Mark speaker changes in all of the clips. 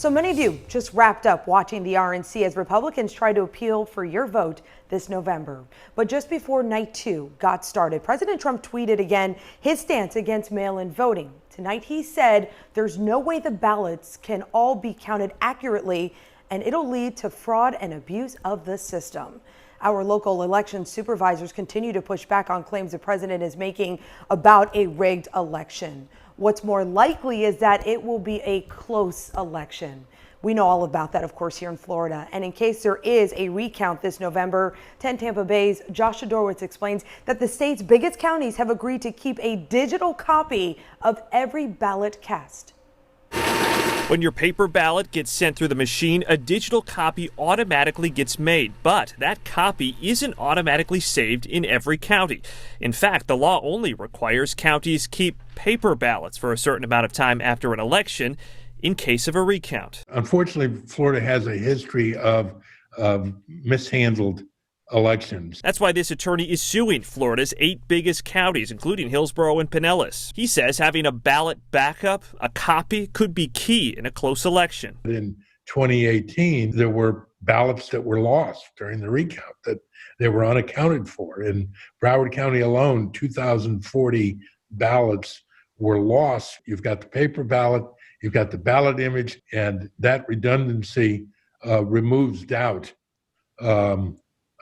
Speaker 1: So many of you just wrapped up watching the RNC as Republicans try to appeal for your vote this November. But just before night two got started, President Trump tweeted again his stance against mail-in voting. Tonight he said there's no way the ballots can all be counted accurately and it'll lead to fraud and abuse of the system. Our local election supervisors continue to push back on claims the president is making about a rigged election. What's more likely is that it will be a close election. We know all about that, of course, here in Florida. And in case there is a recount this November, 10 Tampa Bay's Josh Dorwitz explains that the state's biggest counties have agreed to keep a digital copy of every ballot cast.
Speaker 2: When your paper ballot gets sent through the machine, a digital copy automatically gets made, but that copy isn't automatically saved in every county. In fact, the law only requires counties keep paper ballots for a certain amount of time after an election in case of a recount.
Speaker 3: Unfortunately, Florida has a history of mishandled elections.
Speaker 2: That's why this attorney is suing Florida's 8 biggest counties, including Hillsborough and Pinellas. He says having a ballot backup, a copy, could be key in a close election.
Speaker 3: In 2018, there were ballots that were lost during the recount, that they were unaccounted for. In Broward County alone, 2,040 ballots were lost. You've got the paper ballot, you've got the ballot image, and that redundancy removes doubt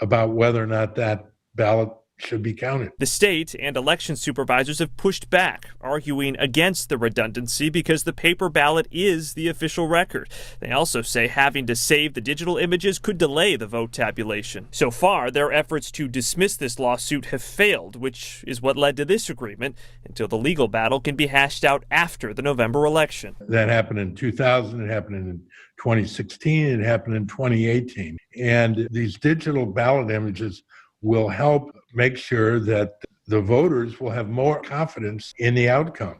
Speaker 3: about whether or not that ballot should be counted.
Speaker 2: The state and election supervisors have pushed back, arguing against the redundancy because the paper ballot is the official record. They also say having to save the digital images could delay the vote tabulation. So far, their efforts to dismiss this lawsuit have failed, which is what led to this agreement until the legal battle can be hashed out after the November election.
Speaker 3: That happened in 2000, it happened in 2016, it happened in 2018. And these digital ballot images will help make sure that the voters will have more confidence in the outcome.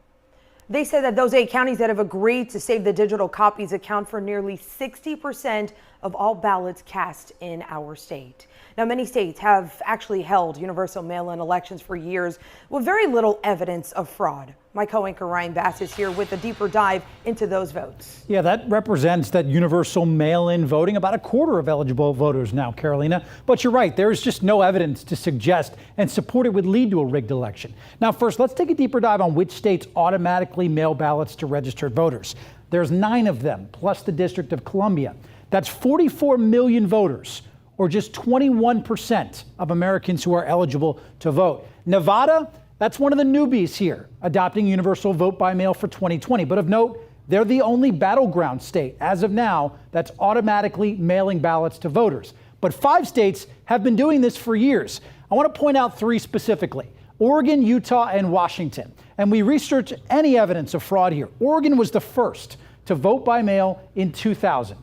Speaker 1: They said that those 8 counties that have agreed to save the digital copies account for nearly 60% of all ballots cast in our state. Now, many states have actually held universal mail-in elections for years with very little evidence of fraud. My co-anchor Ryan Bass is here with a deeper dive into those votes.
Speaker 4: Yeah, that represents that universal mail-in voting, about a quarter of eligible voters now, Carolina. But you're right, there's just no evidence to suggest and support it would lead to a rigged election. Now, first, let's take a deeper dive on which states automatically mail ballots to registered voters. There's 9 of them, plus the District of Columbia. That's 44 million voters, or just 21% of Americans who are eligible to vote. Nevada, that's one of the newbies here, adopting universal vote by mail for 2020. But of note, they're the only battleground state, as of now, that's automatically mailing ballots to voters. But 5 states have been doing this for years. I want to point out 3 specifically: Oregon, Utah, and Washington. And we researched any evidence of fraud here. Oregon was the first to vote by mail in 2000.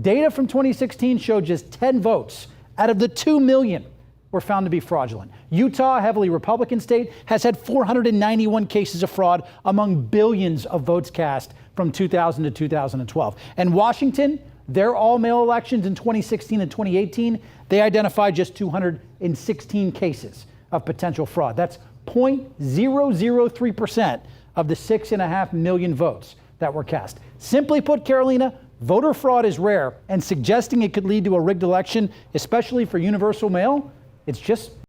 Speaker 4: Data from 2016 showed just 10 votes out of the 2 million were found to be fraudulent. Utah, a heavily Republican state, has had 491 cases of fraud among billions of votes cast from 2000 to 2012. And Washington, their all-mail elections in 2016 and 2018, they identified just 216 cases of potential fraud. That's 0.003% of the 6.5 million votes that were cast. Simply put, Carolina, voter fraud is rare, and suggesting it could lead to a rigged election, especially for universal mail, it's just